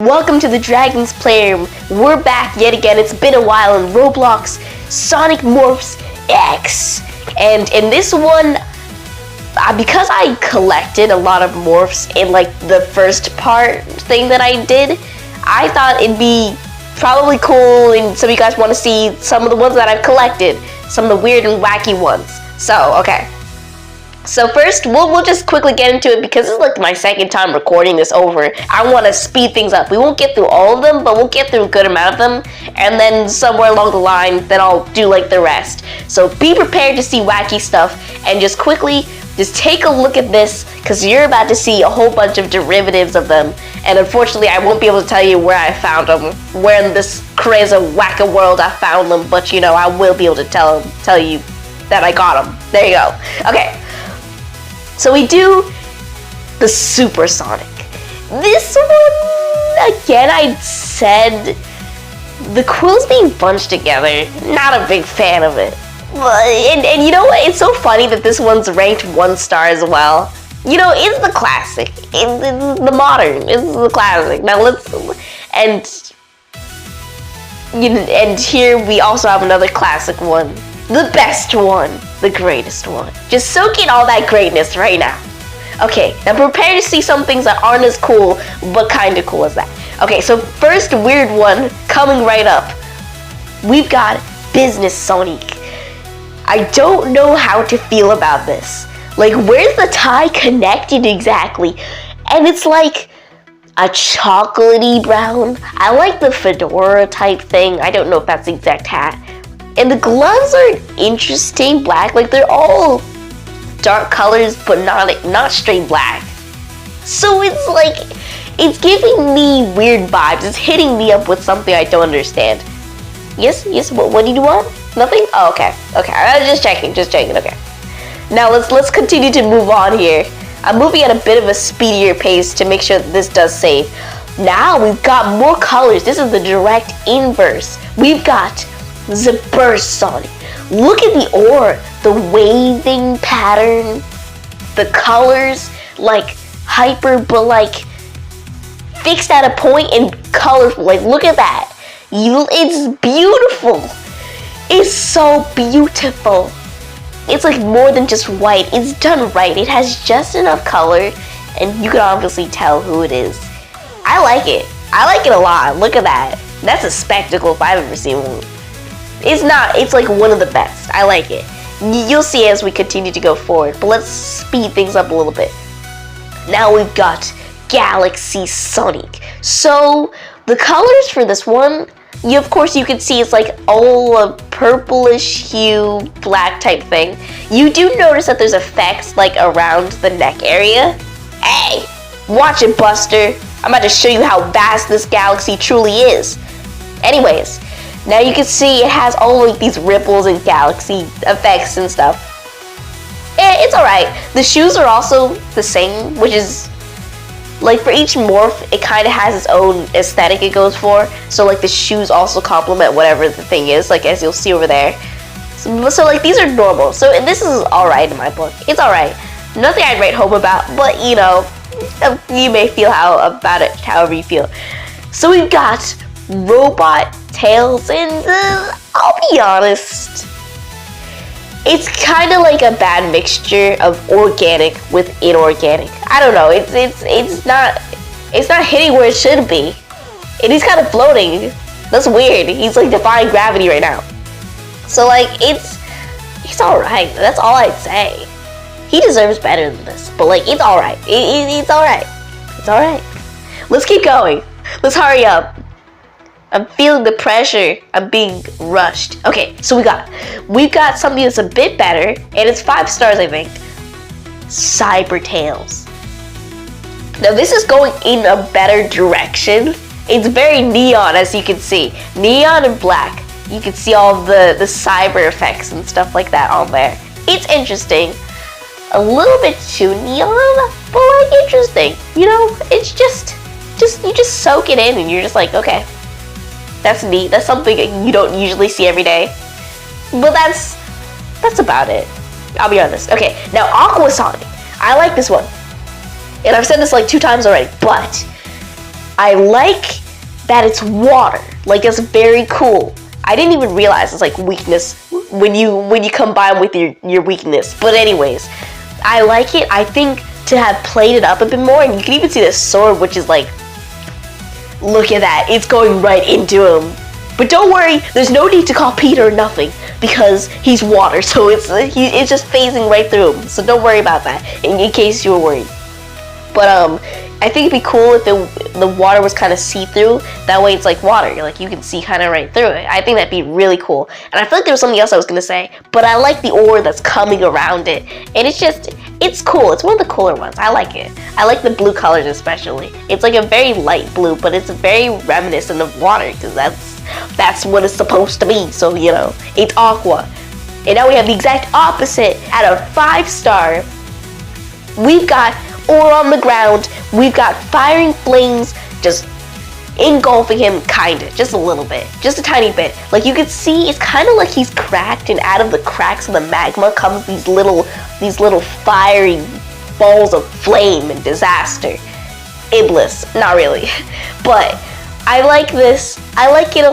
welcome to the Dragon's Playroom. We're back yet again. It's been a while in Roblox Sonic Morphs X. And in this one, because I collected a lot of morphs in like the first part thing that I did, I thought it'd be probably cool and some of you guys want to see some of the ones that I've collected, some of the weird and wacky ones. So, okay. So first, we'll just quickly get into it because this is like my second time recording this over. I want to speed things up. We won't get through all of them, but we'll get through a good amount of them. And then somewhere along the line, then I'll do like the rest. So be prepared to see wacky stuff and just quickly, just take a look at this because you're about to see a whole bunch of derivatives of them. And unfortunately, I won't be able to tell you where I found them, where in this crazy wacka world I found them. But you know, I will be able to tell you that I got them. There you go. Okay. So we do the Supersonic. This one, again, I said the quills being bunched together, not a big fan of it. And you know what? It's so funny that this one's ranked 1 star as well. You know, it's the classic. It's the modern. It's the classic. Now and here we also have another classic one. The best one, the greatest one. Just soak in all that greatness right now. Okay, now prepare to see some things that aren't as cool, but kind of cool as that. Okay, so first weird one coming right up. We've got Business Sonic. I don't know how to feel about this. Like, where's the tie connected exactly? And it's like a chocolatey brown. I like the fedora type thing. I don't know if that's the exact hat. And the gloves are interesting black, like they're all dark colors, but not straight black. So it's like, it's giving me weird vibes. It's hitting me up with something I don't understand. Yes, what do you want? Nothing? Oh, okay, I was just checking, okay. Now let's continue to move on here. I'm moving at a bit of a speedier pace to make sure that this does save. Now we've got more colors. This is the direct inverse. We've got the Burst Sonic. Look at the ore, the waving pattern, the colors, like hyper, but like fixed at a point and colorful. Like, look at that. It's beautiful. It's so beautiful. It's like more than just white. It's done right. It has just enough color, and you can obviously tell who it is. I like it. I like it a lot. Look at that. That's a spectacle if I've ever seen one. It's like one of the best. I like it. You'll see as we continue to go forward, but let's speed things up a little bit. Now we've got Galaxy Sonic. So the colors for this one, of course you can see it's like all a purplish hue, black type thing. You do notice that there's effects like around the neck area. Hey, watch it, Buster. I'm about to show you how vast this galaxy truly is. Anyways, now you can see it has all like these ripples and galaxy effects and stuff. It's alright. The shoes are also the same, which is like for each morph, it kind of has its own aesthetic it goes for. So like the shoes also complement whatever the thing is, like as you'll see over there. So like these are normal. So this is alright in my book. It's alright. Nothing I'd write home about, but you know, you may feel about it however you feel. So we've got robot tails, and I'll be honest, it's kind of like a bad mixture of organic with inorganic. I don't know. It's not hitting where it should be. And he's kind of floating. That's weird. He's like defying gravity right now. So like it's all right. That's all I'd say. He deserves better than this, but like it's all right. It's all right. It's all right. Let's keep going. Let's hurry up. I'm feeling the pressure. I'm being rushed. Okay, so we've got something that's a bit better, and it's 5 stars, I think. Cyber Tails. Now this is going in a better direction. It's very neon, as you can see. Neon and black. You can see all the cyber effects and stuff like that on there. It's interesting. A little bit too neon, but like interesting. You know, it's just you just soak it in and you're just like, okay. That's neat. That's something you don't usually see every day. But that's about it. I'll be honest. Okay, now Aqua Sonic. I like this one. And I've said this like 2 times already, but I like that it's water. Like, it's very cool. I didn't even realize it's like weakness when you combine with your weakness. But anyways, I like it. I think to have played it up a bit more, and you can even see the sword, which is like, look at that, it's going right into him. But don't worry, there's no need to call Peter or nothing, because he's water, so it's just phasing right through him. So don't worry about that, in case you were worried. But I think it'd be cool if the water was kind of see-through. That way it's like water, like you can see kind of right through it. I think that'd be really cool. And I feel like there was something else I was gonna say, but I like the ore that's coming around it. And it's cool. It's one of the cooler ones. I like it. I like the blue colors especially. It's like a very light blue, but it's very reminiscent of water, because that's what it's supposed to be. So, you know, it's aqua. And now we have the exact opposite. At a 5-star, we've got ore on the ground. We've got firing flames just engulfing him, kinda, just a little bit, just a tiny bit. Like you can see, it's kind of like he's cracked, and out of the cracks of the magma comes these little fiery balls of flame and disaster. Iblis, not really, but I like this. I like it.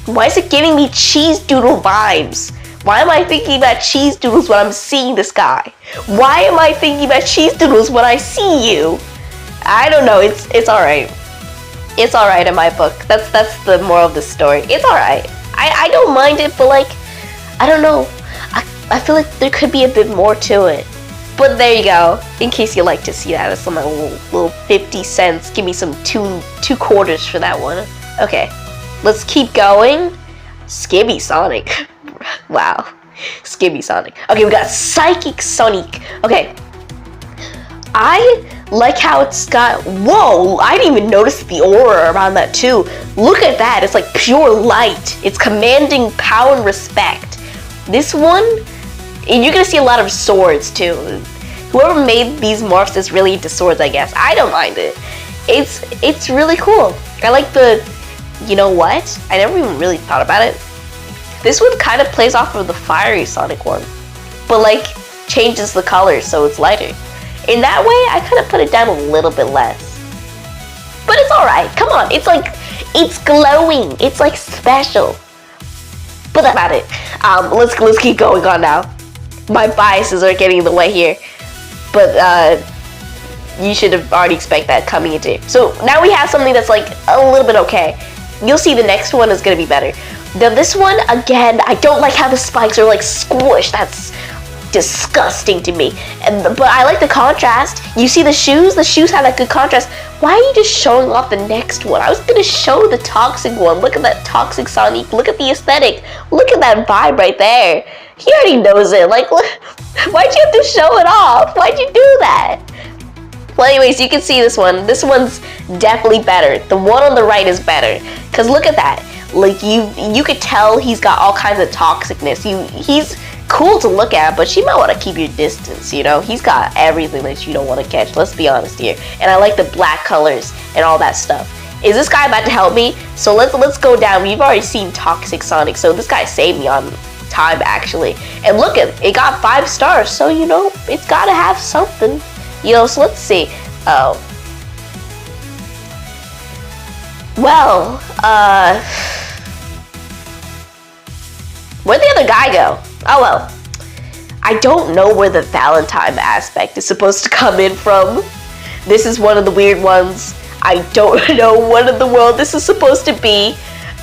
Why is it giving me cheese doodle vibes? Why am I thinking about cheese doodles when I'm seeing this guy? Why am I thinking about cheese doodles when I see you? I don't know. It's all right. It's all right in my book. That's the moral of the story. It's all right. I don't mind it, but like, I don't know. I feel like there could be a bit more to it. But there you go. In case you like to see that, that's my little 50 cents. Give me some two quarters for that one. Okay, let's keep going. Skibby Sonic. Wow, Skibby Sonic. Okay, we got Psychic Sonic. Okay, I like how it's got, whoa, I didn't even notice the aura around that too. Look at that, it's like pure light. It's commanding power and respect. This one, and you're gonna see a lot of swords too. Whoever made these morphs is really into swords, I guess. I don't mind it. It's really cool. I like the, you know what? I never even really thought about it. This one kind of plays off of the fiery Sonic one, but like changes the color so it's lighter. In that way, I kind of put it down a little bit less. But it's alright, come on, it's like, it's glowing, it's like special. But that's about it. Let's keep going on now. My biases are getting in the way here. But you should have already expected that coming into it. So now we have something that's like a little bit okay. You'll see the next one is gonna be better. Now this one, again, I don't like how the spikes are like squished. That's disgusting to me. But I like the contrast. You see the shoes? The shoes have that good contrast. Why are you just showing off the next one? I was gonna show the toxic one. Look at that toxic Sonic. Look at the aesthetic. Look at that vibe right there. He already knows it. Like, why'd you have to show it off? Why'd you do that? Well, anyways, you can see this one. This one's definitely better. The one on the right is better. Cause look at that. Like you could tell he's got all kinds of toxicness. He's cool to look at, but you might want to keep your distance, you know? He's got everything that you don't want to catch, let's be honest here. And I like the black colors and all that stuff. Is this guy about to help me? So let's go down. We've already seen Toxic Sonic, so this guy saved me on time actually. And look at it, got 5 stars, so you know, it's gotta have something. You know, so let's see. Oh. Well, where'd the other guy go? Oh well. I don't know where the Valentine aspect is supposed to come in from. This is one of the weird ones. I don't know what in the world this is supposed to be.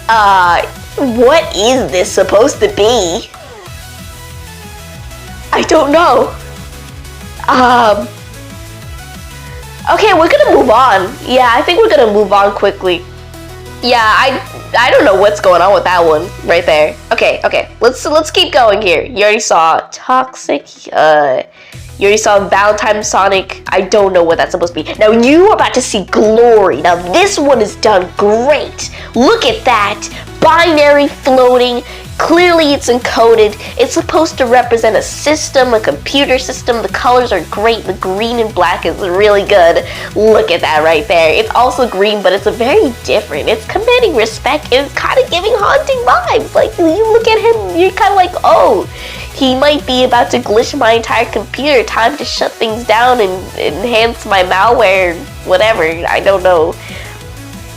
What is this supposed to be? I don't know. Okay, we're gonna move on. Yeah, I think we're gonna move on quickly. Yeah, I don't know what's going on with that one right there. Okay, let's keep going here. You already saw Toxic, you already saw Valentine Sonic. I don't know what that's supposed to be. Now you are about to see Glory. Now this one is done great. Look at that. Binary floating. Clearly it's encoded. It's supposed to represent a system, a computer system. The colors are great. The green and black is really good. Look at that right there. It's also green, but it's a very different. It's commanding respect. It's kind of giving haunting vibes. Like, you look at him, you're kind of like, oh, he might be about to glitch my entire computer. Time to shut things down and enhance my malware, whatever. I don't know.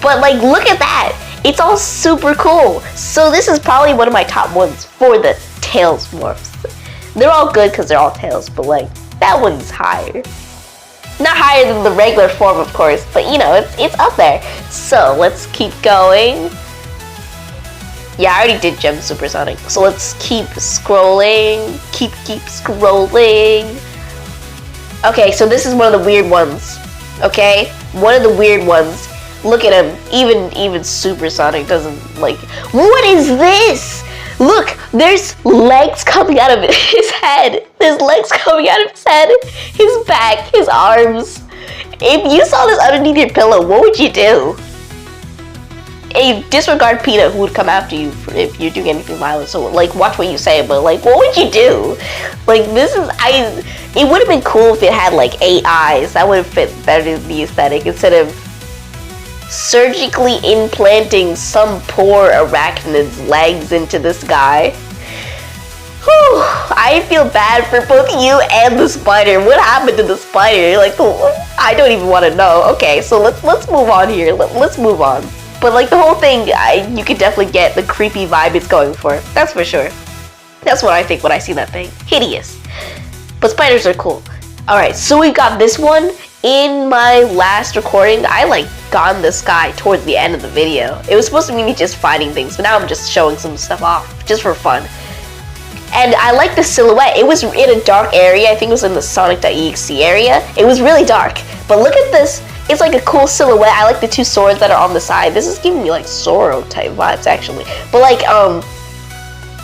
But like, look at that. It's all super cool. So this is probably one of my top ones for the Tails morphs. They're all good because they're all Tails, but like, that one's higher. Not higher than the regular form, of course, but you know, it's up there. So let's keep going. Yeah, I already did Gem Supersonic. So let's keep scrolling. Keep scrolling. Okay, so this is one of the weird ones. Okay? One of the weird ones. Look at him. Even Supersonic doesn't like. What is this? Look, there's legs coming out of his head. There's legs coming out of his head, his back, his arms. If you saw this underneath your pillow, what would you do? Disregard PETA, who would come after you if you're doing anything violent. So like, watch what you say. But like, what would you do? Like, it would have been cool if it had like 8 eyes. That would have fit better to the aesthetic instead of surgically implanting some poor arachnid's legs into this guy. Whew, I feel bad for both you and the spider. What happened to the spider? Like, I don't even want to know. Okay, so let's move on here. Let's move on. But like, the whole thing, you could definitely get the creepy vibe it's going for. That's for sure. That's what I think when I see that thing. Hideous. But spiders are cool. Alright, so we've got this one. In my last recording, I like got in the sky towards the end of the video. It was supposed to be me just fighting things, but now I'm just showing some stuff off, just for fun. And I like the silhouette. It was in a dark area. I think it was in the Sonic.exe area. It was really dark. But look at this. It's like a cool silhouette. I like the 2 swords that are on the side. This is giving me like Zoro type vibes, actually. But like,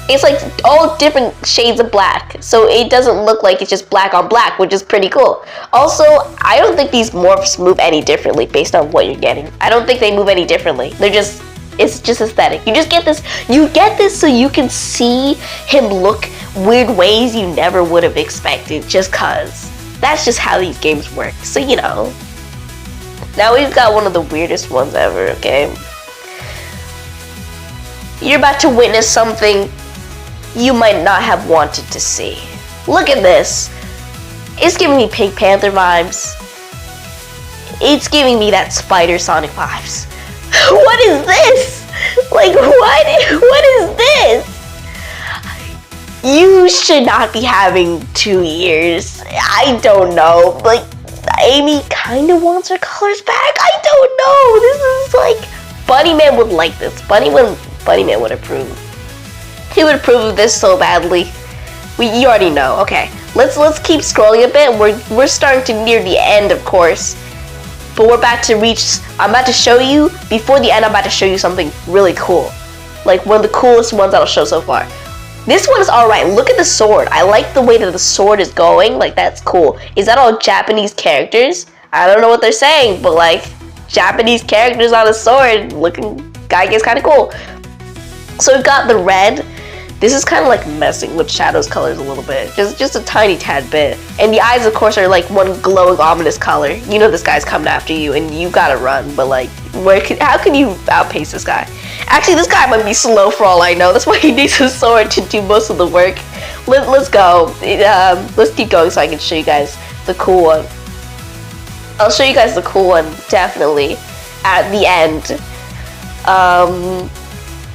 it's like all different shades of black, so it doesn't look like it's just black on black, which is pretty cool. Also, I don't think these morphs move any differently based on what you're getting. I don't think they move any differently. It's just aesthetic. You just get this, so you can see him look weird ways you never would have expected, just cause. That's just how these games work, so you know. Now we've got one of the weirdest ones ever, okay? You're about to witness something you might not have wanted to see. Look at this. It's giving me Pink Panther vibes. It's giving me that Spider Sonic vibes. What is this? Like, what is this? You should not be having 2 ears. I don't know. Like, Amy kind of wants her colors back. I don't know. This is like, Bunnyman would like this. Bunnyman would approve. He would approve of this so badly. You already know. Okay, let's keep scrolling a bit. We're starting to near the end, of course, but we're about to reach. I'm about to show you before the end. I'm about to show you something really cool, like one of the coolest ones I'll show so far. This one is all right. Look at the sword. I like the way that the sword is going. Like, that's cool. Is that all Japanese characters? I don't know what they're saying, but like, Japanese characters on a sword looking guy gets kind of cool. So we've got the red. This is kind of like messing with Shadow's colors a little bit, just a tiny tad bit. And the eyes, of course, are like one glowing, ominous color. You know this guy's coming after you, and you gotta run. But like, how can you outpace this guy? Actually, this guy might be slow for all I know. That's why he needs a sword to do most of the work. Let's go. Let's keep going so I can show you guys the cool one. I'll show you guys the cool one definitely at the end.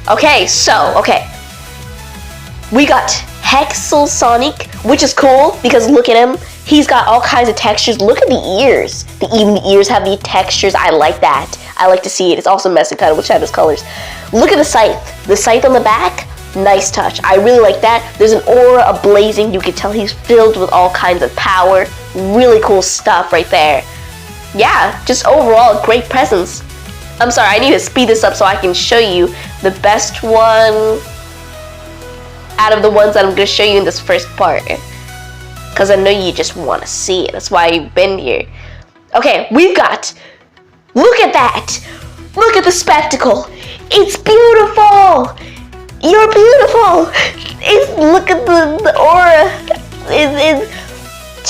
Okay. We got Hexel Sonic, which is cool because look at him. He's got all kinds of textures. Look at the ears. Even the ears have the textures. I like that. I like to see it. It's also messing kind of with Shadow's colors. Look at the scythe. The scythe on the back, nice touch. I really like that. There's an aura ablazing. You can tell he's filled with all kinds of power. Really cool stuff right there. Yeah, just overall, great presence. I'm sorry, I need to speed this up so I can show you the best one out of the ones that I'm going to show you in this first part, because I know you just want to see it. That's why you've been here. Okay, we've got, look at that. Look at the spectacle. It's beautiful. You're beautiful. Look at the aura. It's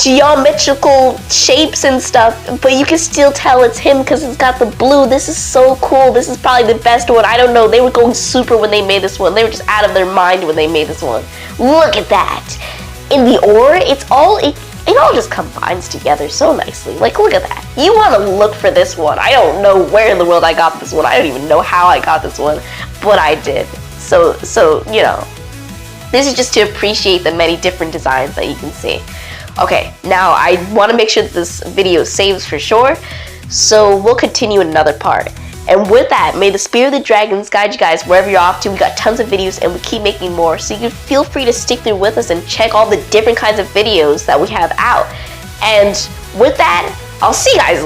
geometrical shapes and stuff, but you can still tell it's him because it's got the blue. This is so cool. This is probably the best one. I don't know. They were going super when they made this one. They were just out of their mind when they made this one. Look at that. In the aura, it it all just combines together so nicely. Like, look at that. You want to look for this one. I don't know where in the world I got this one. I don't even know how I got this one, but I did. So you know, this is just to appreciate the many different designs that you can see. Okay, now I want to make sure that this video saves for sure, so we'll continue in another part. And with that, may the spirit of the dragons guide you guys wherever you're off to. We got tons of videos and we keep making more, so you can feel free to stick through with us and check all the different kinds of videos that we have out. And with that, I'll see you guys later.